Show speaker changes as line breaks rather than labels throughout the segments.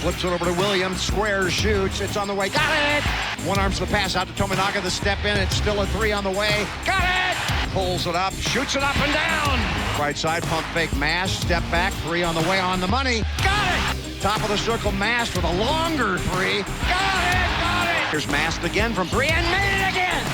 Flips it over to Williams, squares, shoots, it's on the way, got it! One arms the pass out to Tominaga, the step in, it's still a 3 on the way, got it! Pulls it up, shoots it up and down! Right side, pump fake, Mast, step back, 3 on the way, on the money, got it! Top of the circle, Mast with a longer 3, got it! Here's Mast again from 3 and made it again!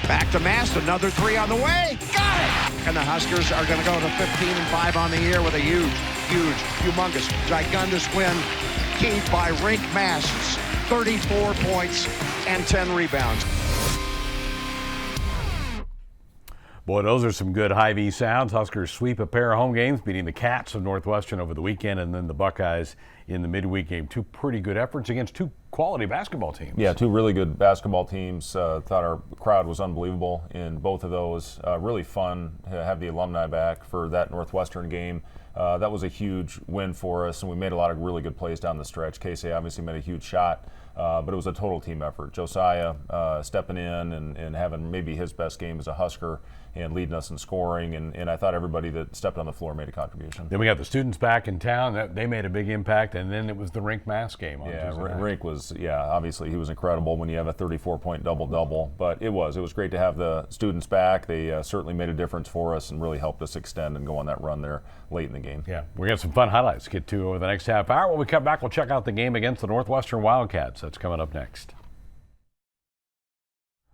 Back to Mast, another 3 on the way, got it! And the Huskers are going to go to 15-5 on the year with a huge, humongous, gigundous win, keyed by Rink Mast's 34 points and 10 rebounds.
Boy, those are some good Hy-Vee sounds. Huskers sweep a pair of home games, beating the Cats of Northwestern over the weekend, and then the Buckeyes in the midweek game. Two pretty good efforts against two quality basketball teams.
Yeah, two really good basketball teams. Thought our crowd was unbelievable in both of those. Really fun to have the alumni back for that Northwestern game. That was a huge win for us, and we made a lot of really good plays down the stretch. Casey obviously made a huge shot, but it was a total team effort. Josiah stepping in and having maybe his best game as a Husker and leading us in scoring, and I thought everybody that stepped on the floor made a contribution.
Then we got the students back in town. They made a big impact, and then it was the Rink Mast game on
Yeah,
Tuesday night.
Rink was, obviously he was incredible when you have a 34-point double-double, but it was great to have the students back. They certainly made a difference for us and really helped us extend and go on that run there late in the game.
Yeah, we're going to have some fun highlights to get to over the next half hour. When we come back, we'll check out the game against the Northwestern Wildcats. That's coming up next.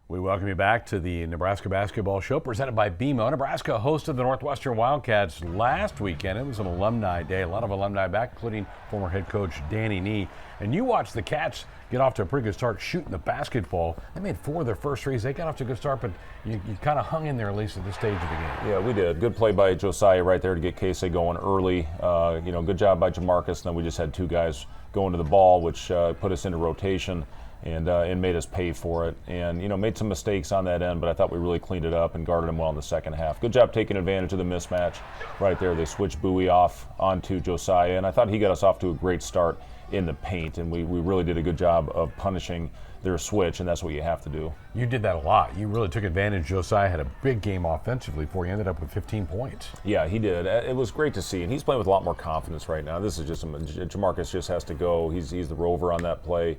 We welcome you back to the Nebraska Basketball Show presented by BMO. Nebraska hosted the Northwestern Wildcats last weekend. It was an alumni day. A lot of alumni back, including former head coach Danny Nee. And you watched the Cats get off to a pretty good start shooting the basketball. They made 4 of their first threes. They got off to a good start, but you kind of hung in there at least at this stage of the game.
Yeah, we did. Good play by Josiah right there to get Casey going early. Good job by Jamarcus. And then we just had 2 guys going to the ball, which put us into rotation. And made us pay for it, and made some mistakes on that end, but I thought we really cleaned it up and guarded them well in the second half. Good job taking advantage of the mismatch right there. They switched Bowie off onto Josiah, and I thought he got us off to a great start in the paint, and we really did a good job of punishing their switch, and that's what you have to do.
You did that a lot. You really took advantage. Josiah had a big game offensively for you. Ended up with 15 points.
Yeah, he did. It was great to see, and he's playing with a lot more confidence right now. This is just Jamarcus just has to go. He's the rover on that play.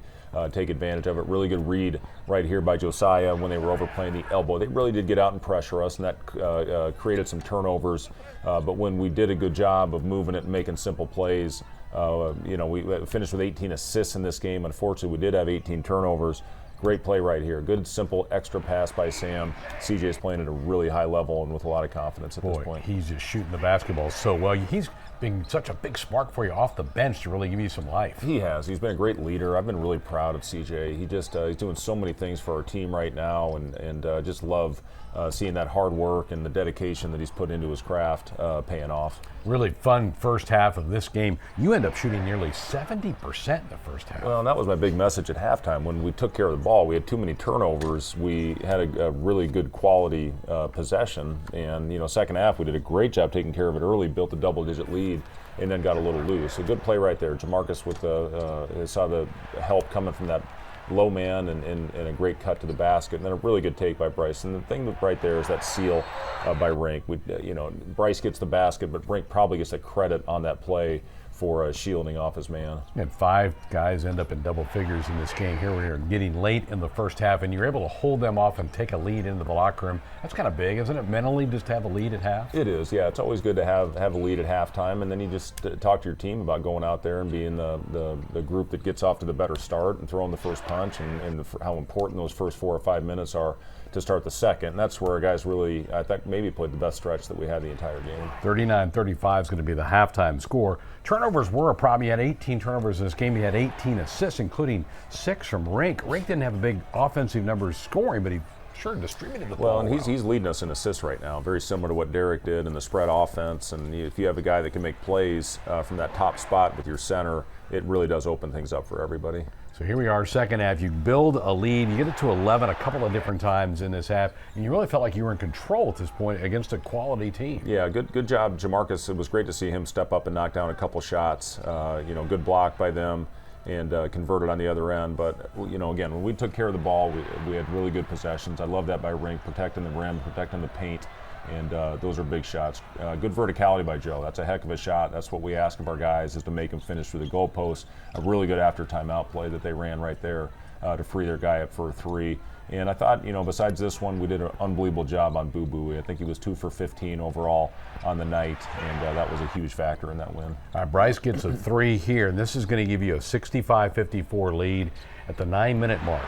Take advantage of it. Really good read right here by Josiah when they were overplaying the elbow. They really did get out and pressure us, and that created some turnovers. But when we did a good job of moving it and making simple plays, we finished with 18 assists in this game. Unfortunately, we did have 18 turnovers. Great play right here. Good, simple, extra pass by Sam. CJ's playing at a really high level and with a lot of confidence at this point.
He's just shooting the basketball so well. He's been such a big spark for you off the bench to really give you some life.
He has. He's been a great leader. I've been really proud of CJ. He just he's doing so many things for our team right now, and just love seeing that hard work and the dedication that he's put into his craft paying off.
Really fun first half of this game. You end up shooting nearly 70% in the first half.
Well, and that was my big message at halftime. When we took care of the ball, we had too many turnovers. We had a really good quality possession, and second half we did a great job taking care of it early, built a double-digit lead, and then got a little loose. So good play right there. Jamarcus with saw the help coming from that low man and a great cut to the basket, and then a really good take by Bryce. And the thing right there is that seal by Rink. Bryce gets the basket, but Rink probably gets the credit on that play for shielding off his man.
You had 5 guys end up in double figures in this game. Here we are getting late in the first half, and you're able to hold them off and take a lead into the locker room. That's kind of big, isn't it, mentally, just to have a lead at half?
It is, yeah. It's always good to have a lead at halftime, and then you just talk to your team about going out there and being the group that gets off to the better start and throwing the first punch, and how important those first 4 or 5 minutes are to start the second. And that's where our guys really, I think, maybe played the best stretch that we had the entire game.
39-35 is going to be the halftime score. Turnovers were a problem. He had 18 turnovers in this game. He had 18 assists, including 6 from Rink. Rink didn't have a big offensive numbers scoring, but he sure distributed the ball.
Well, and he's leading us in assists right now, very similar to what Derek did in the spread offense. And if you have a guy that can make plays from that top spot with your center, it really does open things up for everybody.
So here we are, second half. You build a lead. You get it to 11 a couple of different times in this half, and you really felt like you were in control at this point against a quality team.
Yeah, good job, Jamarcus. It was great to see him step up and knock down a couple shots. Good block by them and converted on the other end. But, again, when we took care of the ball, we had really good possessions. I love that by Rink, protecting the rim, protecting the paint. And those are big shots. Good verticality by Joe. That's a heck of a shot. That's what we ask of our guys, is to make them finish through the goalpost. A really good after timeout play that they ran right there to free their guy up for a 3. And I thought, besides this one, we did an unbelievable job on Boo Boo. I think he was 2 for 15 overall on the night, and that was a huge factor in that win.
All right, Bryce gets a 3 here, and this is going to give you a 65-54 lead at the 9-minute mark.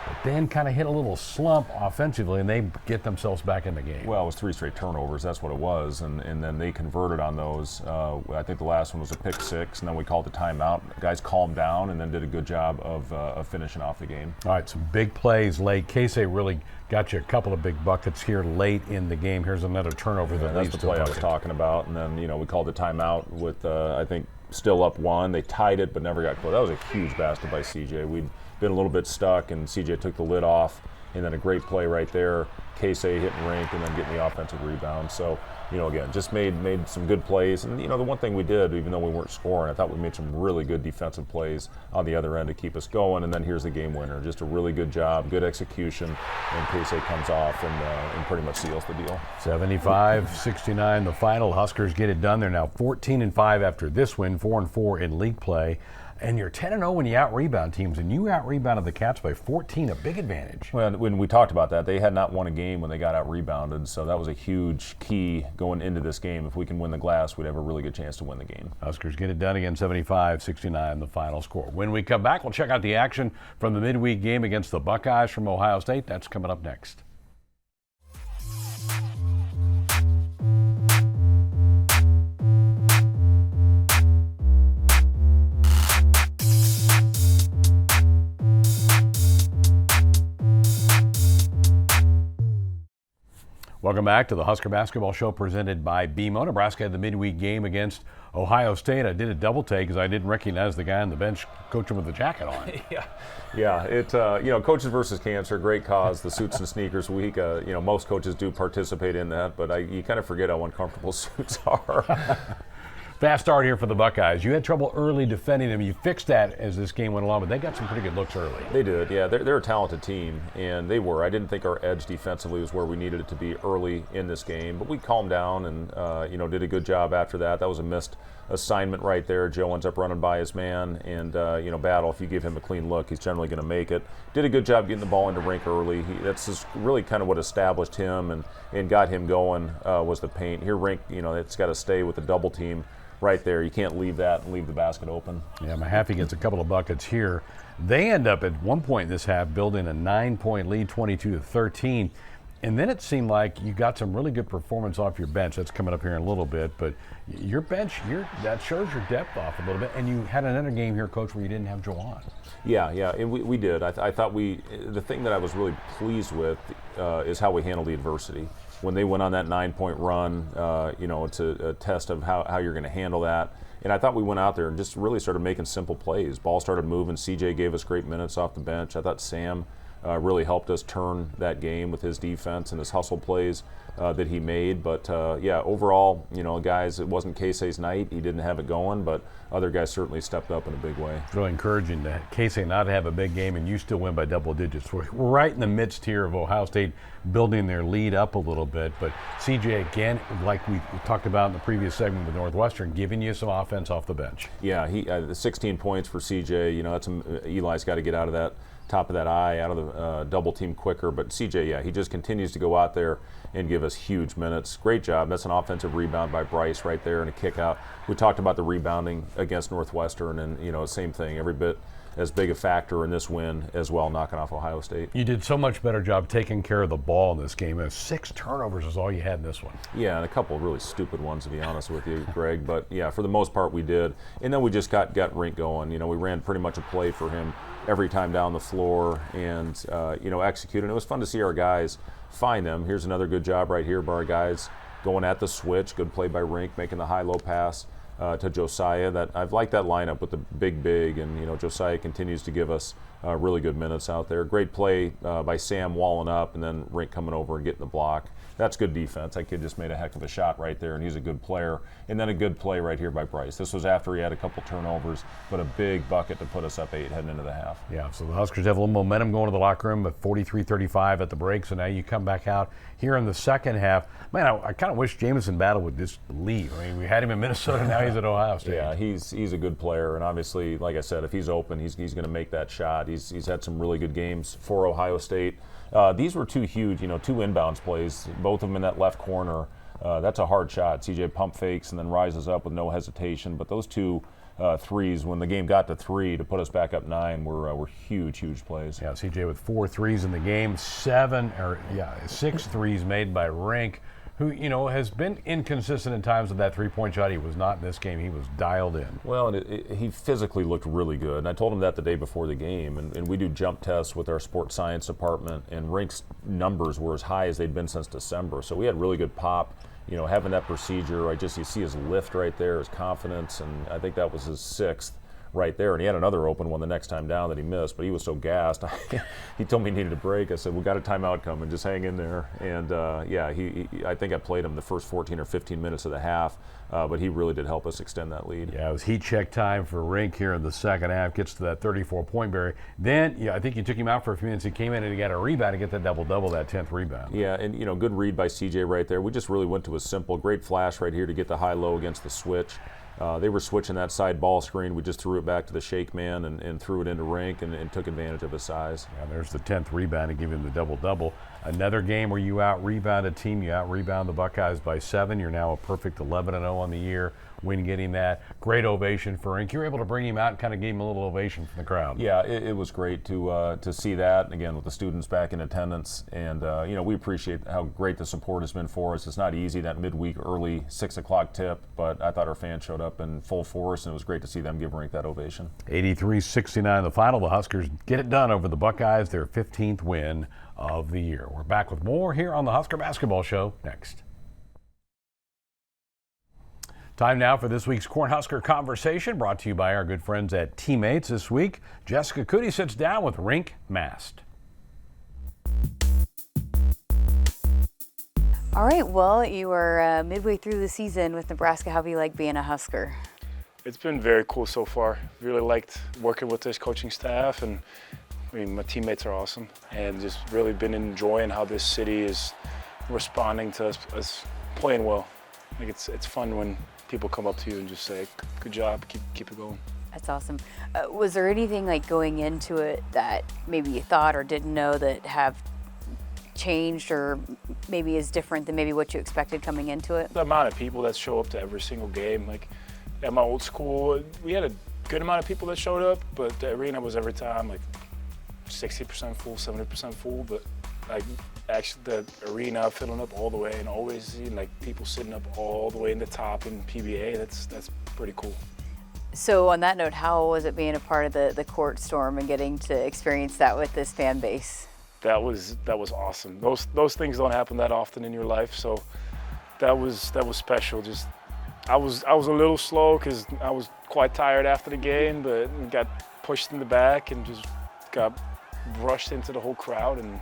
But then kind of hit a little slump offensively, and they get themselves back in the game.
Well, it was 3 straight turnovers. That's what it was, and then they converted on those. I think the last one was a pick 6, and then we called the timeout. The guys calmed down and then did a good job of finishing off the game.
All right, some big plays late. Casey really got you a couple of big buckets here late in the game. Here's another turnover that leads
that's the
to a
play I was
bucket.
talking about, and then we called the timeout with I think still up 1. They tied it but never got close. That was a huge basket by CJ. We'd been a little bit stuck, and CJ took the lid off, and then a great play right there. Casey hitting Rink and then getting the offensive rebound. So, again, just made some good plays. And, the one thing we did, even though we weren't scoring, I thought we made some really good defensive plays on the other end to keep us going. And then here's the game winner. Just a really good job, good execution, and Casey comes off and pretty much seals the deal.
75-69 the final. Huskers get it done. They're now 14-5 after this win, 4-4 in league play. And you're 10-0 when you out-rebound teams, and you out-rebounded the Cats by 14, a big advantage.
Well, when we talked about that, they had not won a game when they got out-rebounded, so that was a huge key going into this game. If we can win the glass, we'd have a really good chance to win the game.
Huskers get it done again, 75-69 the final score. When we come back, we'll check out the action from the midweek game against the Buckeyes from Ohio State. That's coming up next. Welcome back to the Husker Basketball Show presented by BMO. Nebraska had the midweek game against Ohio State. I did a double take because I didn't recognize the guy on the bench coaching with the jacket on.
Yeah. It Coaches versus Cancer, great cause. The Suits and Sneakers Week. Most coaches do participate in that, but you kind of forget how uncomfortable suits are.
Fast start here for the Buckeyes. You had trouble early defending them. You fixed that as this game went along, but they got some pretty good looks early.
They did, yeah. They're a talented team, and they were. I didn't think our edge defensively was where we needed it to be early in this game, but we calmed down and did a good job after that. That was a missed assignment right there. Joe ends up running by his man, and Battle, if you give him a clean look, he's generally going to make it. Did a good job getting the ball into Rink early. That's just really kind of what established him and got him going was the paint. Here Rink, it's got to stay with the double team right there. You can't leave that and leave the basket open.
Yeah, Mahaffey gets a couple of buckets here. They end up at one point in this half building a 9-point lead, 22-13. And then it seemed like you got some really good performance off your bench. That's coming up here in a little bit. But your bench, that shows your depth off a little bit. And you had another game here, Coach, where you didn't have Joanne. Yeah,
and we did. I thought the thing that I was really pleased with is how we handled the adversity. When they went on that 9-point run, it's a test of how you're going to handle that. And I thought we went out there and just really started making simple plays. Ball started moving. CJ gave us great minutes off the bench. I thought Sam really helped us turn that game with his defense and his hustle plays that he made. But overall, guys, it wasn't Casey's night. He didn't have it going, but other guys certainly stepped up in a big way.
It's really encouraging to Casey not to have a big game and you still win by double digits. We're right in the midst here of Ohio State building their lead up a little bit. But CJ, again, like we talked about in the previous segment with Northwestern, giving you some offense off the bench.
Yeah, the 16 points for CJ. That's Eli's got to get out of that top of that eye, out of the double team quicker. But CJ, he just continues to go out there and give us huge minutes. Great job. That's an offensive rebound by Bryce right there and a kick out. We talked about the rebounding against Northwestern, and same thing, every bit as big a factor in this win as well, knocking off Ohio State.
You did so much better job taking care of the ball in this game. 6 turnovers is all you had in this one.
Yeah, and a couple of really stupid ones, to be honest with you, Greg. But yeah, for the most part we did. And then we just got Rink going. We ran pretty much a play for him every time down the floor and execute. And it was fun to see our guys find them. Here's another good job right here by our guys going at the switch. Good play by Rink, making the high-low pass to Josiah. That I've liked that lineup with the big, and Josiah continues to give us really good minutes out there. Great play by Sam walling up, and then Rink coming over and getting the block. that's good defense. That kid just made a heck of a shot right there, and he's a good player. And then a good play right here by Bryce. This was after he had a couple turnovers, but a big bucket to put us up 8 heading into the half.
Yeah, so the Huskers have a little momentum going to the locker room at 43-35 at the break, so now you come back out here in the second half. Man, I kind of wish Jamison Battle would just leave. I mean, we had him in Minnesota, now he's at Ohio State.
Yeah, he's a good player, and obviously, like I said, if he's open, he's going to make that shot. He's had some really good games for Ohio State. These were two huge, two inbounds plays, both of them in that left corner. That's a hard shot. CJ pump fakes and then rises up with no hesitation. But those two threes, when the game got to 3 to put us back up 9, were huge plays.
Yeah, CJ with 4 threes in the game, 6 threes made by Rink, who, has been inconsistent at times with that three-point shot. He was not in this game. He was dialed in.
Well, and he physically looked really good. And I told him that the day before the game. And we do jump tests with our sports science department, and Rink's numbers were as high as they'd been since December. So we had really good pop. Having that procedure, you see his lift right there, his confidence, and I think that was his 6th right there. And he had another open one the next time down that he missed, but he was so gassed. He told me he needed a break. I said, we got a timeout coming, just hang in there. And I think I played him the first 14 or 15 minutes of the half, but he really did help us extend that lead.
Yeah, it was heat check time for Rink here in the second half, gets to that 34-point barrier. Then, I think you took him out for a few minutes. He came in and he got a rebound to get that double-double, that 10th rebound.
Yeah, and, good read by CJ right there. We just really went to a simple, great flash right here to get the high-low against the switch. They were switching that side ball screen. We just threw it back to the shake man and threw it into Rink and took advantage of his size.
Yeah, there's the 10th rebound to give him the double-double. Another game where you out-rebound a team. You out-rebound the Buckeyes by 7. You're now a perfect 11-0 on the year. Win getting that. Great ovation for Rink. You were able to bring him out and kind of gave him a little ovation from the crowd.
Yeah, it was great to see that, and again, with the students back in attendance. And, we appreciate how great the support has been for us. It's not easy, that midweek early 6 o'clock tip, but I thought our fans showed up in full force, and it was great to see them give Rink that ovation.
83-69 the final. The Huskers get it done over the Buckeyes, their 15th win of the year. We're back with more here on the Husker Basketball Show next. Time now for this week's Cornhusker Conversation, brought to you by our good friends at Teammates. This week, Jessica Cootie sits down with Rink Mast.
All right, well, you are midway through the season with Nebraska. How have you liked being a Husker?
It's been very cool so far. Really liked working with this coaching staff, and my teammates are awesome, and just really been enjoying how this city is responding to us playing well. It's fun when people come up to you and just say, good job, keep it going.
That's awesome. Was there anything going into it that maybe you thought or didn't know that have changed or maybe is different than maybe what you expected coming into it?
The amount of people that show up to every single game, at my old school, we had a good amount of people that showed up, but the arena was every time 60% full, 70% full, but actually the arena filling up all the way, and always seeing people sitting up all the way in the top in PBA. That's pretty cool.
So on that note, how was it being a part of the court storm and getting to experience that with this fan base?
That was awesome. Those things don't happen that often in your life, so that was special. Just I was a little slow because I was quite tired after the game, but got pushed in the back and just got brushed into the whole crowd and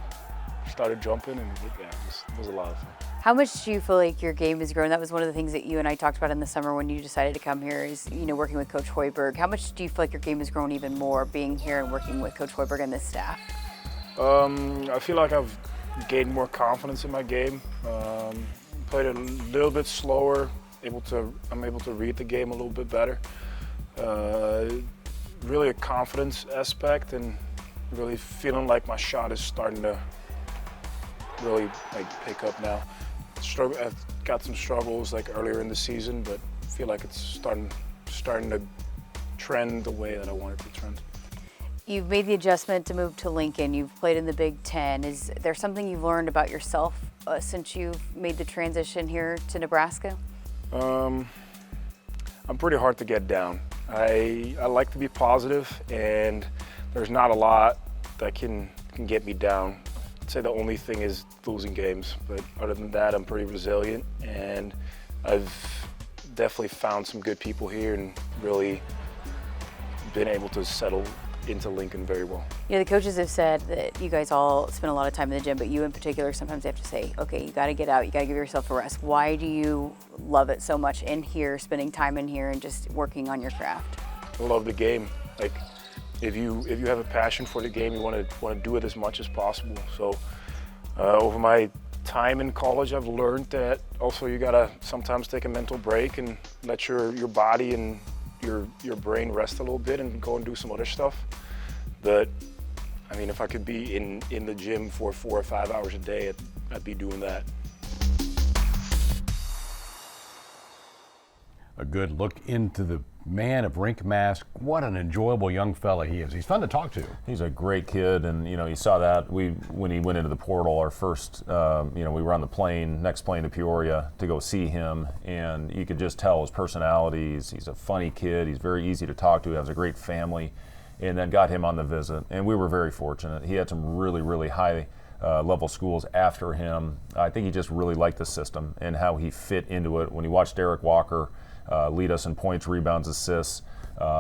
started jumping, and it was a lot of fun.
How much do you feel like your game has grown? That was one of the things that you and I talked about in the summer when you decided to come here is, working with Coach Hoiberg. How much do you feel like your game has grown even more being here and working with Coach Hoiberg and this staff?
I feel like I've gained more confidence in my game. Played a little bit slower. I'm able to read the game a little bit better. Really a confidence aspect, and really feeling like my shot is starting to really pick up now. I've got some struggles earlier in the season, but I feel like it's starting to trend the way that I want it to trend.
You've made the adjustment to move to Lincoln. You've played in the Big Ten. Is there something you've learned about yourself since you've made the transition here to Nebraska?
I'm pretty hard to get down. I like to be positive, and there's not a lot that can get me down. I'd say the only thing is losing games, but other than that, I'm pretty resilient, and I've definitely found some good people here and really been able to settle into Lincoln very well.
The coaches have said that you guys all spend a lot of time in the gym, but you in particular, sometimes they have to say, okay, you got to get out, you got to give yourself a rest. Why do you love it so much in here, spending time in here and just working on your craft?
I love the game. Like, if you have a passion for the game, you want to do it as much as possible. So over my time in college, I've learned that also you gotta sometimes take a mental break and let your body and your brain rest a little bit and go and do some other stuff. But I mean, if I could be in the gym for 4 or 5 hours a day, I'd be doing that.
A good look into the man of Rink Mast. What an enjoyable young fella he is. He's fun to talk to.
He's a great kid, and you saw that when he went into the portal. Our first, we were on the next plane to Peoria to go see him, and you could just tell his personality. He's a funny kid. He's very easy to talk to. He has a great family, and then got him on the visit, and we were very fortunate. He had some really, really high level schools after him. I think he just really liked the system and how he fit into it. When he watched Derek Walker lead us in points, rebounds, assists,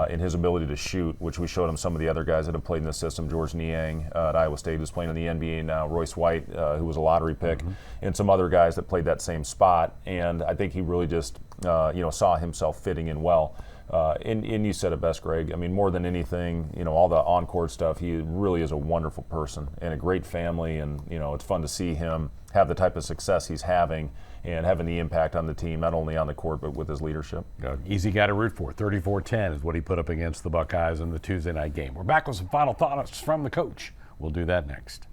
in his ability to shoot, which we showed him some of the other guys that have played in the system. George Niang at Iowa State, who's playing in the NBA now. Royce White, who was a lottery pick, and some other guys that played that same spot. And I think he really just, saw himself fitting in well. And you said it best, Greg. I mean, more than anything, all the on-court stuff, he really is a wonderful person and a great family. And, it's fun to see him have the type of success he's having and having the impact on the team, not only on the court, but with his leadership.
Easy guy to root for. 34-10 is what he put up against the Buckeyes in the Tuesday night game. We're back with some final thoughts from the coach. We'll do that next.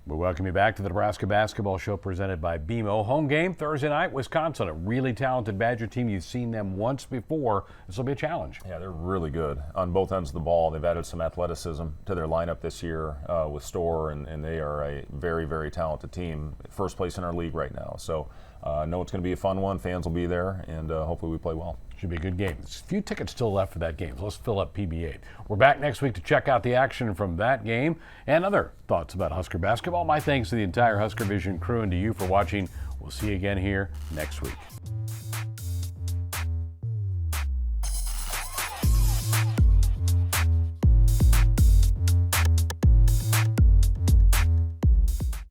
We welcome you back to the Nebraska Basketball Show presented by BMO. Home game Thursday night, Wisconsin, a really talented Badger team. You've seen them once before. This will be a challenge.
Yeah, they're really good on both ends of the ball. They've added some athleticism to their lineup this year with Storr, and they are a very, very talented team. First place in our league right now. So I know it's going to be a fun one. Fans will be there, and hopefully we play well.
Should be a good game. There's a few tickets still left for that game, so let's fill up PB8. We're back next week to check out the action from that game and other thoughts about Husker basketball. My thanks to the entire Husker Vision crew and to you for watching. We'll see you again here next week.